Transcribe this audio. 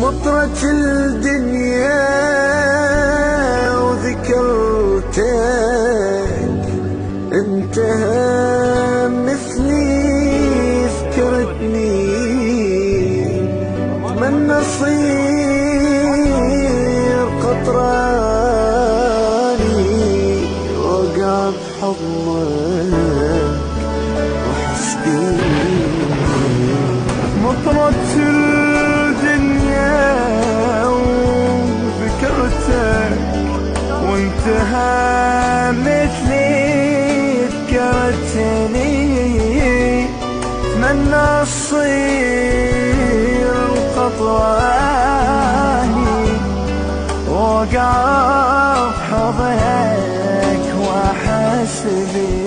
مطرة الدنيا وذكرتك، انتهى مثلي ذكرتني، اتمنى اصير قطراني واقع بحضنك واحس بيك. مطرة الدنيا وذكرتك وانتهى مثلي ذكرتني، اتمنى اصير القطراني واقع بحضنك واحس بيك.